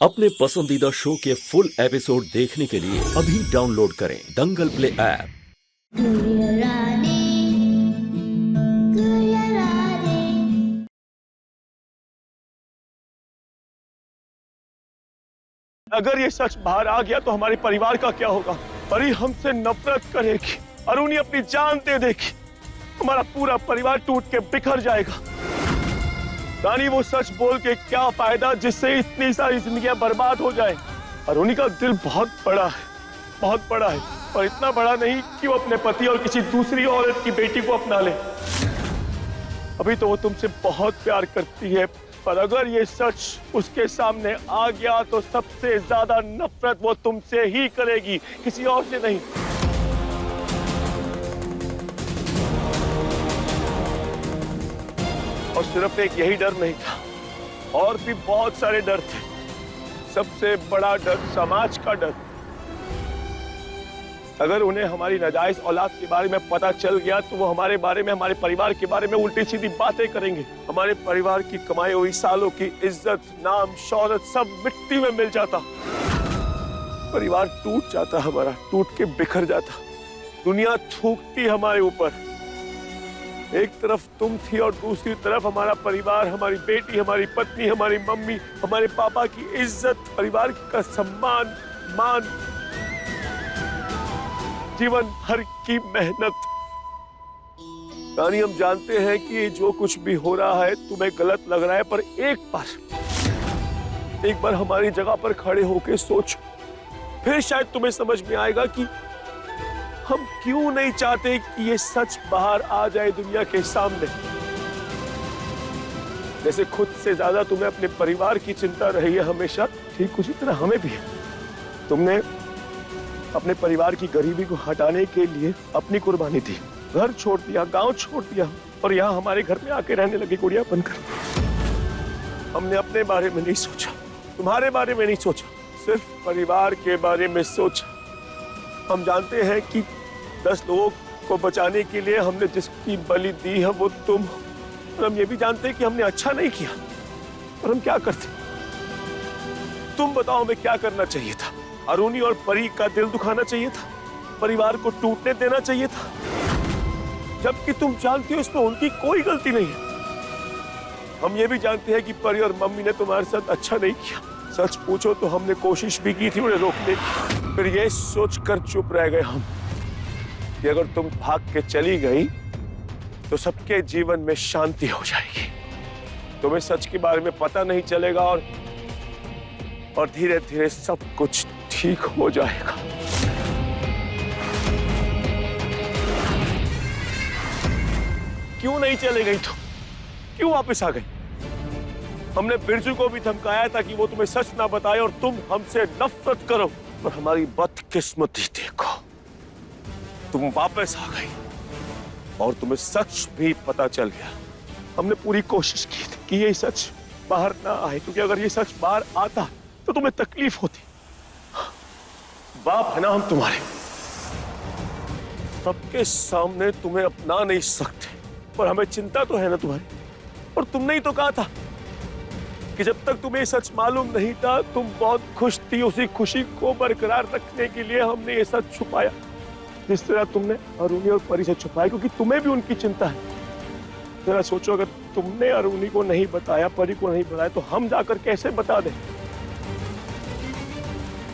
अपने पसंदीदा शो के फुल एपिसोड देखने के लिए अभी डाउनलोड करें दंगल प्ले ऐप। अगर ये सच बाहर आ गया तो हमारे परिवार का क्या होगा? परी हमसे नफरत करेगी, अरुणी अपनी जान दे देगी, हमारा पूरा परिवार टूट के बिखर जाएगा। रानी, वो सच बोल के क्या फायदा जिससे इतनी सारी जिंदगियां बर्बाद हो जाए? अरुणी का दिल बहुत बड़ा है, बहुत बड़ा है, और इतना बड़ा नहीं कि वो अपने पति और किसी दूसरी औरत की बेटी को अपना ले। अभी तो वो तुमसे बहुत प्यार करती है, पर अगर ये सच उसके सामने आ गया तो सबसे ज्यादा नफरत वो तुमसे ही करेगी, किसी और से नहीं। और सिर्फ एक यही डर नहीं था, और भी बहुत सारे डर थे। सबसे बड़ा डर समाज का डर। अगर उन्हें हमारी नाजायज औलाद के बारे में पता चल गया तो वो हमारे बारे में, हमारे परिवार के बारे में उल्टी सीधी बातें करेंगे। हमारे परिवार की कमाई हुई सालों की इज्जत, नाम, शौहरत सब मिट्टी में मिल जाता। परिवार टूट जाता, हमारा टूट के बिखर जाता। दुनिया थूकती हमारे ऊपर। एक तरफ तुम थी और दूसरी तरफ हमारा परिवार, हमारी बेटी, हमारी पत्नी, हमारी मम्मी, हमारे पापा की इज्जत, परिवार का सम्मान, मान, जीवन भर की मेहनत। रानी, हम जानते हैं कि जो कुछ भी हो रहा है तुम्हें गलत लग रहा है, पर एक बार हमारी जगह पर खड़े होकर सोचो, फिर शायद तुम्हें समझ में आएगा कि हम क्यों नहीं चाहते कि ये सच बाहर आ जाए दुनिया के सामने। जैसे खुद से ज्यादा तुम्हें अपने परिवार की चिंता रही है हमेशा, ठीक उसी तरह हमें भी है। तुमने अपने परिवार की गरीबी को हटाने के लिए अपनी कुर्बानी दी, घर छोड़ दिया, गांव छोड़ दिया, और यहाँ हमारे घर में आके रहने लगी गुड़िया बनकर। हमने अपने बारे में नहीं सोचा, तुम्हारे बारे में नहीं सोचा, सिर्फ परिवार के बारे में सोचा। हम जानते हैं कि 10 लोगों को बचाने के लिए हमने जिसकी बलि दी है वो तुम, और हम ये भी जानते हैं कि हमने अच्छा नहीं किया, और हम क्या करते? तुम बताओ, हमें क्या करना चाहिए था? अरुणी और परी का दिल दुखाना चाहिए था? परिवार को टूटने देना चाहिए था? जबकि तुम जानती हो इसमें उनकी कोई गलती नहीं है। हम ये भी जानते हैं कि परी और मम्मी ने तुम्हारे साथ अच्छा नहीं किया। सच पूछो तो हमने कोशिश भी की थी उन्हें रोकने की, फिर ये सोचकर चुप रह गए हम कि अगर तुम भाग के चली गई तो सबके जीवन में शांति हो जाएगी, तुम्हें सच के बारे में पता नहीं चलेगा, और धीरे धीरे सब कुछ ठीक हो जाएगा। क्यों नहीं चले गई तुम? क्यों वापस आ गई? हमने बिरजू को भी धमकाया था कि वो तुम्हें सच ना बताए और तुम हमसे नफरत करो, पर हमारी बदकिस्मती देखो, तुम वापस आ गई और तुम्हें सच भी पता चल गया। हमने पूरी कोशिश की थी कि ये सच बाहर ना आए, क्योंकि अगर ये सच बाहर आता तो तुम्हें तकलीफ होती। बाप है ना हम तुम्हारे, सबके सामने तुम्हें अपना नहीं सकते, पर हमें चिंता तो है ना तुम्हारी। और तुमने ही तो कहा था कि जब तक तुम्हें सच मालूम नहीं था तुम बहुत खुश थी, उसी खुशी को बरकरार रखने के लिए हमने ये सच छुपाया, जिस तरह तुमने अरुणी और परी से छुपाया, क्योंकि तुम्हें भी उनकी चिंता है। जरा सोचो, अगर तुमने अरुणी को नहीं बताया, परी को नहीं बताया, तो हम जाकर कैसे बता दें?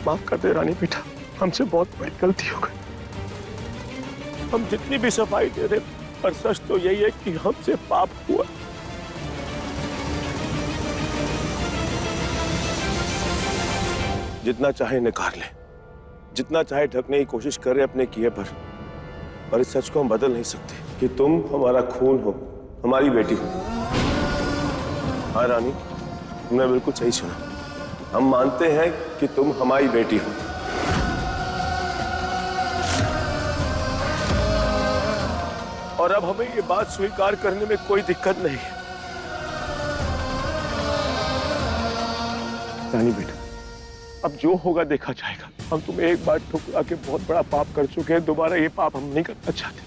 माफ कर दे रानी बेटा, हमसे बहुत बड़ी गलती हो गई। हम जितनी भी सफाई दे रहे, पर सच तो यही है कि हमसे पाप हुआ। जितना चाहे नकार ले, जितना चाहे ढकने की कोशिश करे अपने किए पर इस सच को हम बदल नहीं सकते कि तुम हमारा खून हो, हमारी बेटी हो। हाँ रानी, तुमने बिल्कुल सही सुना, हम मानते हैं कि तुम हमारी बेटी हो। और अब हमें ये बात स्वीकार करने में कोई दिक्कत नहीं है। रानी बेटा, अब जो होगा देखा जाएगा। हम तुम्हें एक बार ठुकरा के बहुत बड़ा पाप कर चुके हैं, दोबारा ये पाप हम नहीं करना चाहते।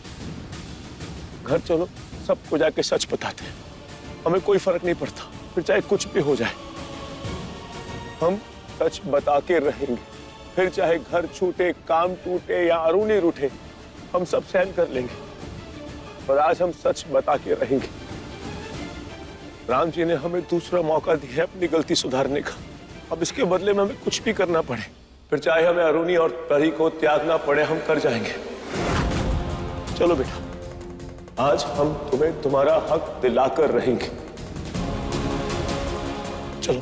घर चलो, सबको जाके सच बताते हैं। हमें कोई फर्क नहीं पड़ता, फिर चाहे कुछ भी हो जाए। हम सच बता के रहेंगे। फिर चाहे घर छूटे, काम टूटे या अरुणी रूठे, हम सब सहन कर लेंगे, पर आज हम सच बता के रहेंगे। राम जी ने हमें दूसरा मौका दिया है अपनी गलती सुधारने का। अब इसके बदले में हमें कुछ भी करना पड़े, फिर चाहे हमें अरुणी और परी को त्यागना पड़े, हम कर जाएंगे। चलो बेटा, आज हम तुम्हें तुम्हारा हक दिलाकर रहेंगे। चलो।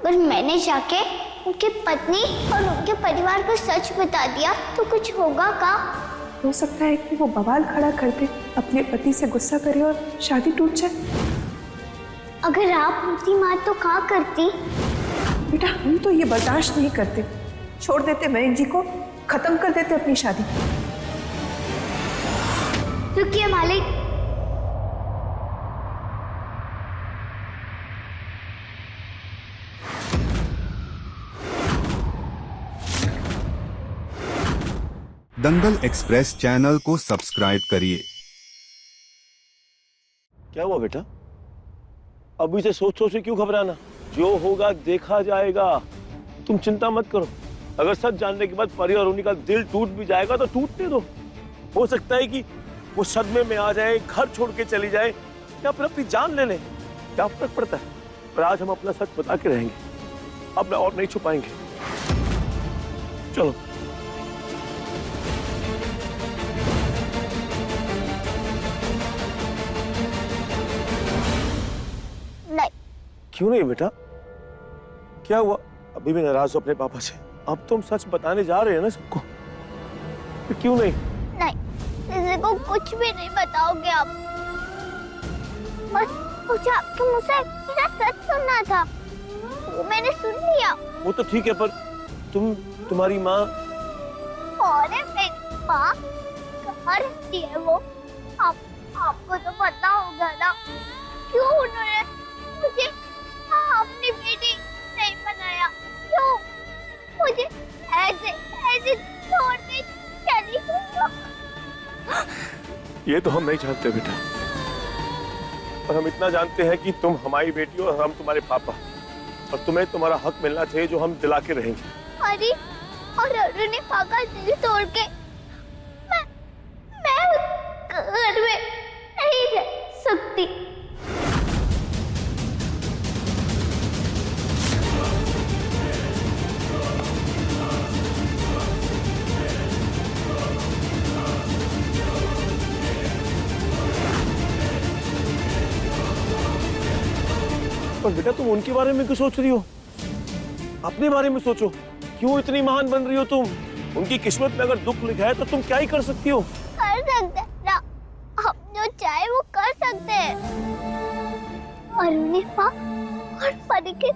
पर मैंने जाके उनकी पत्नी और उनके परिवार को सच बता दिया तो कुछ होगा का? हो सकता है कि वो बवाल खड़ा कर दे, अपने पति से गुस्सा करे और शादी टूट जाए। अगर आप होती माँ तो क्या करती? बेटा, हम तो ये बर्दाश्त नहीं करते। छोड़ देते मयंक जी को, खत्म कर देते अपनी शादी। रुकिए मालिक। दंगल एक्सप्रेस चैनल को सब्सक्राइब करिए। क्या हुआ बेटा? अभी से सोच सोच के क्यों घबराना? जो होगा देखा जाएगा, तुम चिंता मत करो। अगर सच जानने के बाद परी और अरुणी का दिल टूट भी जाएगा तो टूटने दो। हो सकता है कि वो सदमे में आ जाए, घर छोड़ के चली जाए या फिर अपनी जान ले ले, क्या फर्क पड़ता है? पर आज हम अपना सच बता के रहेंगे, अपना और नहीं छुपाएंगे। चलो। नहीं। क्यों नहीं बेटा? क्या हुआ? अभी भी नाराज हो अपने पापा से? अब तुम सच बताने जा रहे हैं ना सबको, फिर क्यों नहीं? नहीं, किसी को कुछ भी नहीं बताओगे आप। बस मुझे आपके मुंह से मेरा सच सुनना था, वो मैंने सुन लिया। वो तो ठीक है, पर तुम्हारी माँ? और मेरी माँ कहाँ रहती है वो? आपको तो पता होगा ना, क्यों उन्होंने मुझे अपनी बेटी नहीं बनाया? क्यों मुझे ऐसे ऐसे छोड़ के चली गई? ये तो हम नहीं जानते बेटा, पर हम इतना जानते हैं कि तुम हमारी बेटी हो और हम तुम्हारे पापा, और तुम्हें तुम्हारा हक मिलना चाहिए जो हम दिला के रहेंगे। अरे, और अरुणी पापा दिल तोड़ के मैं घर में नहीं रह सकती। पर बेटा, तुम उनके बारे में क्यों सोच रही हो? अपने बारे में सोचो। क्यों इतनी महान बन रही हो तुम? उनकी किस्मत में अगर दुख लिखा है तो तुम क्या ही कर सकती हो? कर सकते हैं ना, हम जो चाहे वो कर सकते हैं। अरुणी माँ और परी के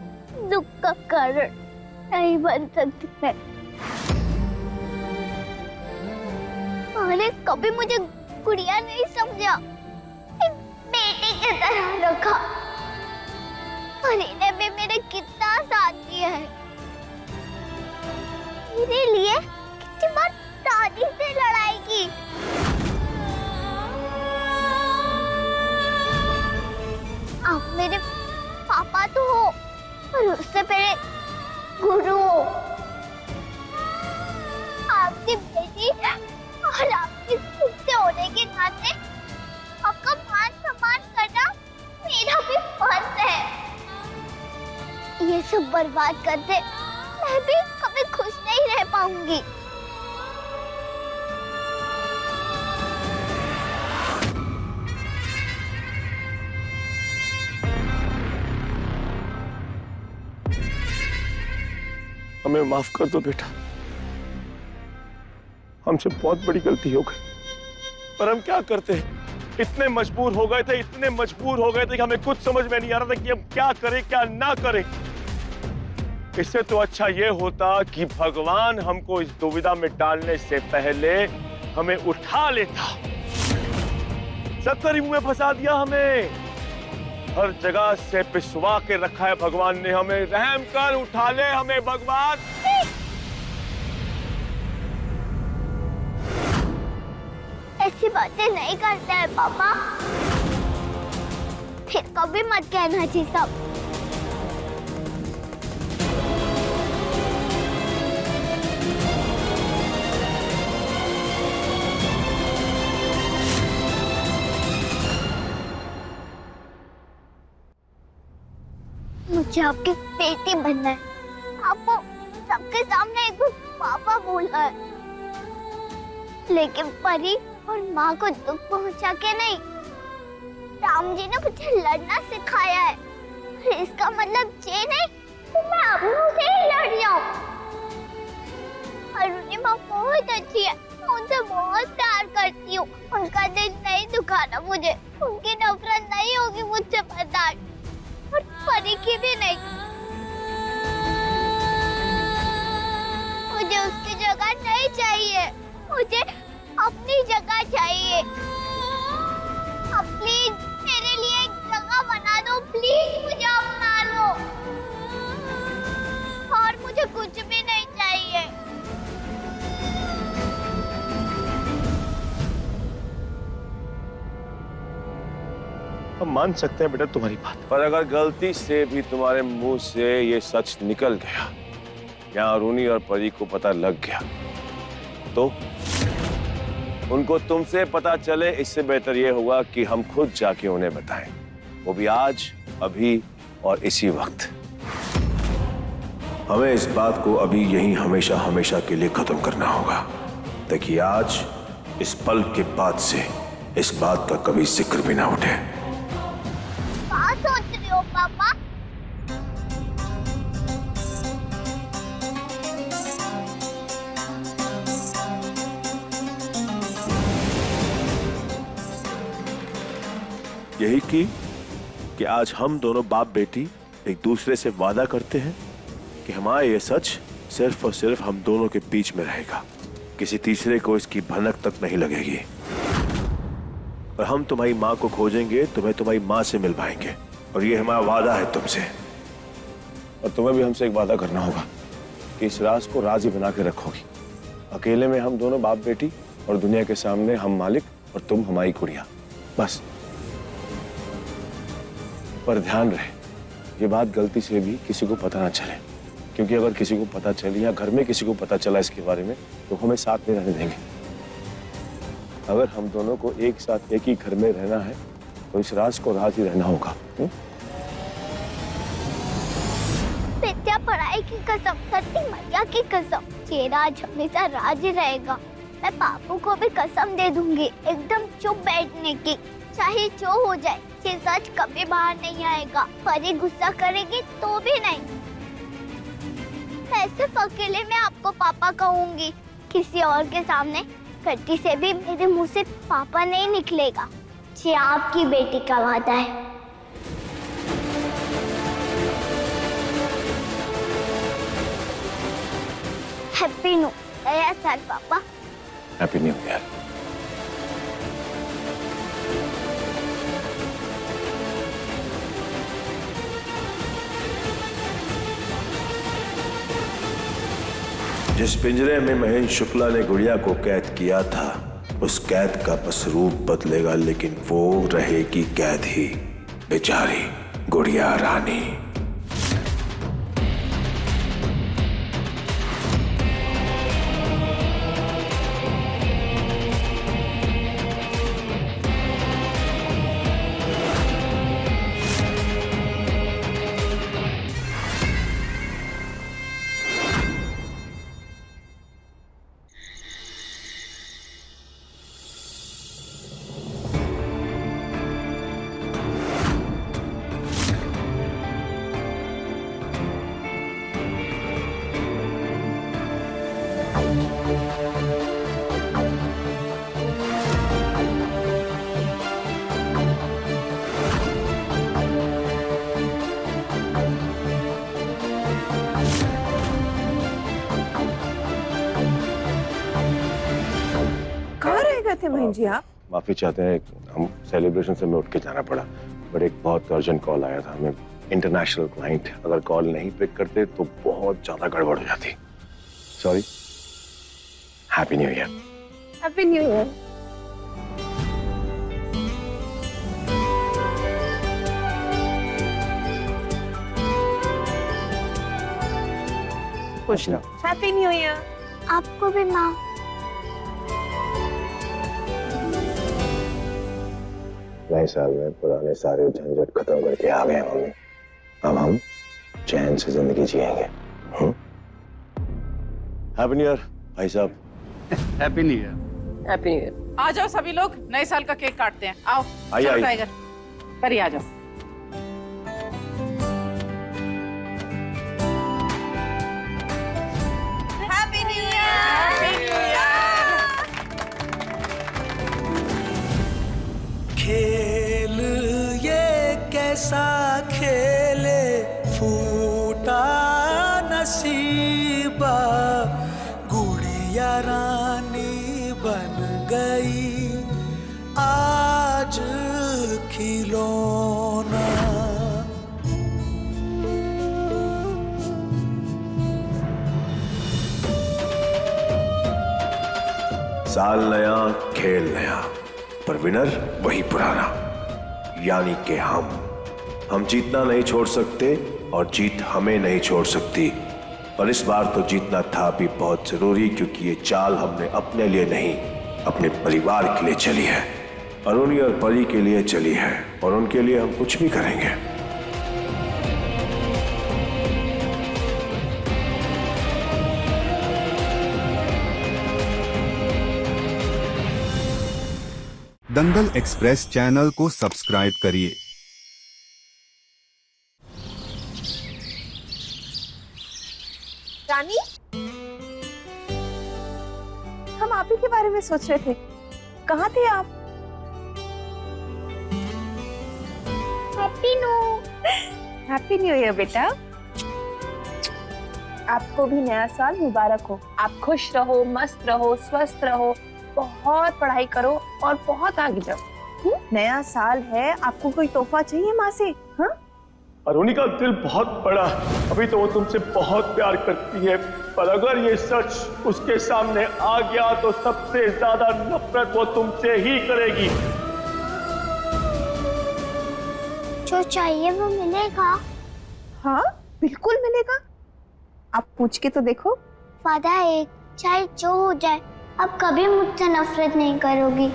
दुख का कारण नहीं बन सकते हैं। मैंने कभी मुझे गुड़िया नहीं समझा, एक बेटी की तरह रखा। परी ने भी मेरे कितना साथ दिया है, मेरे लिए कितनी बार दादी से लड़ाई की। आप मेरे पापा तो हो, पर उससे पहले गुरु हो। आपकी बेटी और आपकी खुद होने के नाते आपका मान सम्मान करना मेरा भी फर्ज है। ये सब बर्बाद कर दे, मैं भी कभी खुश नहीं रह पाऊंगी। हमें माफ कर दो बेटा, हमसे बहुत बड़ी गलती हो गई, पर हम क्या करते? इतने मजबूर हो गए थे कि हमें कुछ समझ में नहीं आ रहा था कि हम क्या करें क्या ना करें। इससे तो अच्छा ये होता कि भगवान हमको इस दुविधा में डालने से पहले हमें उठा लेता। 70 मुंह में फंसा दिया हमें। हर जगह से पिसवा के रखा है भगवान ने हमें। रहम कर, उठा ले हमें भगवान। ऐसी बातें नहीं करते हैं पापा, फिर कभी मत कहना जी सब। मुझे आपकी बेटी बनना है। आपको सबके सामने एक बार पापा बोलना है, लेकिन परी और माँ को दुख पहुंचा के नहीं। राम जी ने मुझे लड़ना सिखाया है, इसका मतलब ये नहीं कि मैं अपनों से ही लड़ जाऊं। अरुणी माँ बहुत अच्छी है, मैं उनसे बहुत प्यार करती हूँ। उनका दिल नहीं दुखाना मुझे, उनकी नफरत नहीं होगी मुझसे बर्दाश्त, और परी की भी नहीं। मुझे उसकी जगह नहीं चाहिए, मुझे अपनी जगह चाहिए। प्लीज मेरे लिए एक जगह बना दो, प्लीज मुझे अपना लो, और मुझे कुछ भी नहीं चाहिए। हम मान सकते हैं बेटा तुम्हारी बात, पर अगर गलती से भी तुम्हारे मुंह से ये सच निकल गया या अरुणी और परी को पता लग गया तो उनको तुमसे पता चले, इससे बेहतर ये होगा कि हम खुद जाके उन्हें बताएं, वो भी आज, अभी और इसी वक्त। हमें इस बात को अभी यहीं हमेशा हमेशा के लिए खत्म करना होगा, ताकि आज इस पल के बाद से इस बात का कभी जिक्र भी ना उठे। क्या सोच रहे हो पापा? यही कि आज हम दोनों बाप बेटी एक दूसरे से वादा करते हैं कि हमारा ये सच सिर्फ और सिर्फ हम दोनों के बीच में रहेगा, किसी तीसरे को इसकी भनक तक नहीं लगेगी। और हम तुम्हारी माँ को खोजेंगे, तुम्हें तुम्हारी माँ से मिल पाएंगे, और ये हमारा वादा है तुमसे। और तुम्हें भी हमसे एक वादा करना होगा कि इस राज को राज ही बना के रखोगी। अकेले में हम दोनों बाप बेटी, और दुनिया के सामने हम मालिक और तुम हमारी कुड़िया, बस। पर ध्यान रहे, ये बात गलती से भी किसी को पता ना चले, क्योंकि अगर किसी को पता चली या घर में किसी को पता चला इसके बारे में, तो हमें साथ नहीं रहने देंगे। अगर हम दोनों को एक साथ एक ही घर में रहना है, तो इस राज को राज ही रहना होगा। विद्या पढ़ाई की कसम, सत्य मैया की कसम, ये राज हमेशा राज ही रहेगा। मैं पापू को भी कसम दे दूंगी एकदम चुप बैठने की, चाहे जो हो जाए, ये सच कभी बाहर नहीं आएगा। परी गुस्सा करेगी तो भी नहीं। मैं सिर्फ अकेले में आपको पापा कहूंगी, किसी और के सामने गलती से भी मेरे मुंह से पापा नहीं निकलेगा। ये आपकी बेटी का वादा है। हैप्पी न्यू ईयर पापा। Happy new year. जिस पिंजरे में महेंद्र शुक्ला ने गुड़िया को कैद किया था, उस कैद का बस रूप बदलेगा, लेकिन वो रहेगी कैद ही, बेचारी गुड़िया रानी। थे महेंद्र जी आप? माफी चाहते हैं, हम सेलिब्रेशन से में उठ के जाना पड़ा। बट एक बहुत अर्जेंट कॉल आया था हमें, इंटरनेशनल क्लाइंट। अगर कॉल नहीं पिक करते तो बहुत ज्यादा गड़बड़ हो जाती। Sorry. Happy new year. Happy new year. खुश रहो। Happy new year. आपको भी माँ। नए साल में पुराने सारे झंझट खत्म करके आ गए मम्मी। अब हम चैन से जिंदगी जिएंगे। हैप्पी न्यू ईयर भाई साहब। Happy new year. Happy new year. आ जाओ सभी लोग, नए साल का केक काटते हैं। आओ आइए, चलो आइए। टाइगर, परी आ जाओ। Happy new year. Happy new year. खेल ये कैसा खेले फूटा नसीबा, गुड़िया रानी बन गई आज खिलौना। साल नया खेल नया, पर विनर वही पुराना, यानी कि हम जीतना नहीं छोड़ सकते और जीत हमें नहीं छोड़ सकती। पर इस बार तो जीतना था भी बहुत जरूरी, क्योंकि ये चाल हमने अपने लिए नहीं अपने परिवार के लिए चली है। अरुणी और परी के लिए चली है और उनके लिए हम कुछ भी करेंगे। दंगल एक्सप्रेस चैनल को सब्सक्राइब करिए। रानी, हम आप ही के बारे में सोच रहे थे। कहाँ थे आप? हैप्पी न्यू ईयर बेटा। आपको भी नया साल मुबारक हो। आप खुश रहो, मस्त रहो, स्वस्थ रहो, बहुत पढ़ाई करो और बहुत आगे जाओ। नया साल है, आपको कोई तोहफा चाहिए माँ से? हाँ? अरुणी का दिल बहुत बड़ा है, अभी तो वो तुमसे बहुत प्यार करती है, पर अगर ये सच उसके सामने आ गया तो सबसे ज्यादा नफरत वो तुमसे ही करेगी। जो चाहिए वो मिलेगा। हाँ, बिल्कुल मिलेगा। आप पूछ के तो देखो। वादा है, चाहे जो हो जाए, अब कभी मुझसे नफरत नहीं करोगी।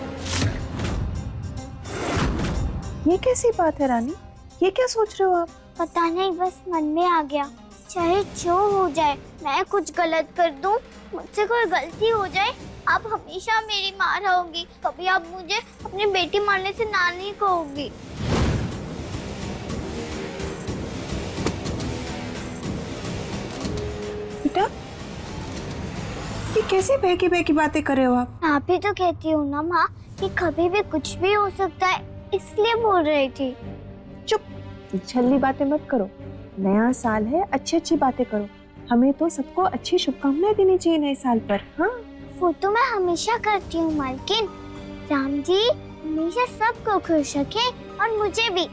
ये कैसी बात है रानी? ये क्या सोच रहे हो आप? पता नहीं, बस मन में आ गया। चाहे जो हो जाए, मैं कुछ गलत कर दूं, मुझसे कोई गलती हो जाए, आप हमेशा मेरी माँ रहोगी। कभी आप मुझे अपनी बेटी मानने से ना नहीं कहोगी। बेटा, ये कैसी बहकी बहकी बातें कर रहे हो आप? आप ही तो कहती हूँ ना माँ कि कभी भी कुछ भी हो सकता है, इसलिए बोल रही थी। चुप, छल्ली बातें मत करो। नया साल है, अच्छी अच्छी बातें करो। हमें तो सबको अच्छी शुभकामनाएं देनी चाहिए नए साल पर। हाँ, वो तो मैं हमेशा करती हूँ मालकिन। राम जी हमेशा सबको खुश रखे और मुझे भी।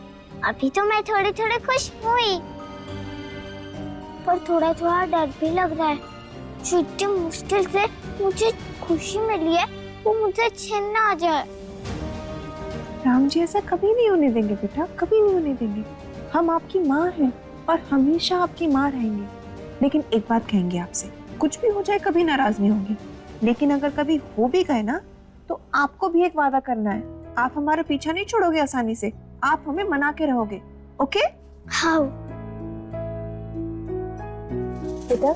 अभी तो मैं थोड़ी थोड़ी खुश हुई, पर थोड़ा थोड़ा डर भी लग रहा है। जो इतनी मुश्किल से मुझे खुशी मिली है, वो मुझे छीन ना आ जाए। राम जी ऐसा कभी नहीं होने देंगे बेटा, कभी नहीं होने देंगे। हम आपकी माँ हैं और हमेशा आपकी माँ रहेंगे। लेकिन एक बात कहेंगे आपसे, कुछ भी हो जाए कभी नाराज नहीं होंगी। लेकिन अगर कभी हो भी गए ना, तो आपको भी एक वादा करना है। आप हमारा पीछा नहीं छोड़ोगे आसानी से, आप हमें मना के रहोगे। ओके? हाँ। बेटा,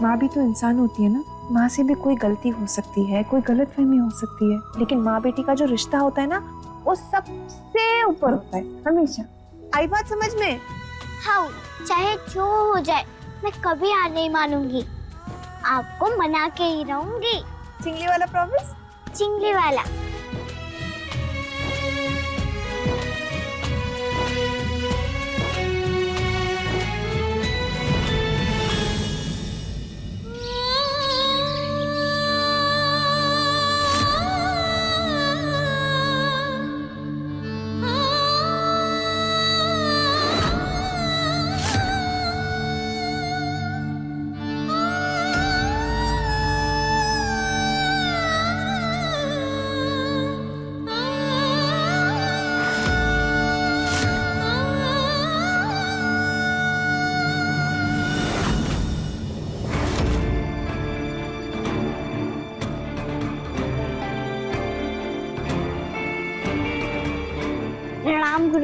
माँ भी तो इंसान होती है ना। माँ से भी कोई गलती हो सकती है, कोई गलतफहमी हो सकती है, लेकिन माँ बेटी का जो रिश्ता होता है ना, वो सबसे ऊपर होता है हमेशा। आई बात समझ में? हाँ, चाहे जो हो जाए, मैं कभी हार नहीं मानूंगी। आपको मना के ही रहूंगी। चिंगली वाला प्रॉमिस? चिंगली वाला।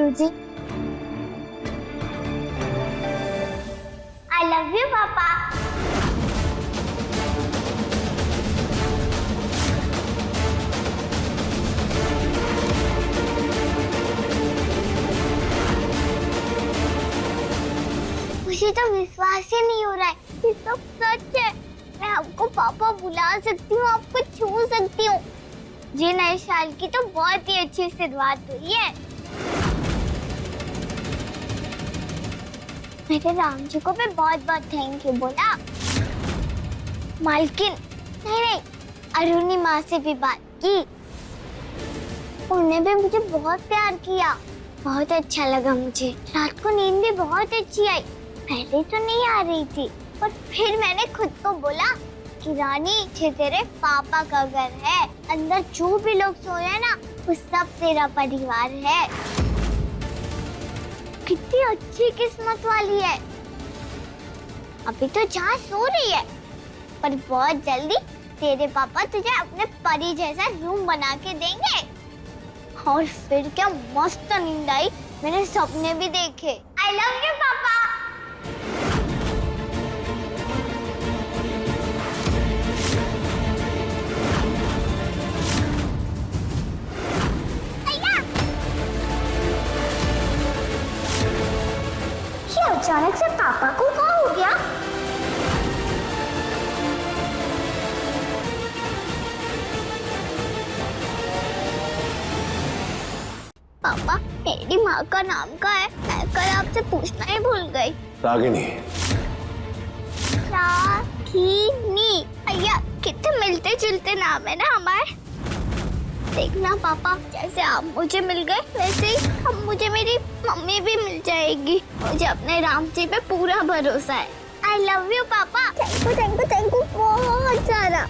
गुरुजी। I love you, पापा। मुझे तो विश्वास ही नहीं हो रहा है कि सब सच है। मैं आपको पापा बुला सकती हूँ, आपको छू सकती हूँ। ये नए साल की तो बहुत ही अच्छी शुरुआत हुई है। मेरे राम जी को भी बहुत बहुत थैंक यू बोला। मालकिन नहीं, अरुणिमा से भी बात की। उन्होंने भी मुझे बहुत प्यार किया। बहुत अच्छा लगा मुझे। रात को नींद भी बहुत अच्छी आई। पहले तो नहीं आ रही थी, पर फिर मैंने खुद को बोला कि रानी, ये तेरे पापा का घर है। अंदर जो भी लोग सोए हैं ना, वो सब तेरा परिवार है। कितनी अच्छी किस्मत वाली है। अभी तो जहाँ सो रही है, पर बहुत जल्दी तेरे पापा तुझे अपने परी जैसा रूम बना के देंगे। और फिर क्या मस्त नींद आई। मैंने सपने भी देखे। आई लव यू पापा। अचानक से पापा को क्या हो गया? पापा, मेरी माँ का नाम क्या है? मैं कल आपसे पूछना ही भूल गई। रागिनी। रागिनी। भैया, कितने मिलते जुलते नाम है ना हमारे। देखना पापा, जैसे आप मुझे मिल गए, वैसे ही अब मुझे मेरी मम्मी भी मिल जाएगी। मुझे अपने राम जी पे पूरा भरोसा है। आई लव यू पापा। थैंक यू बहुत सारा।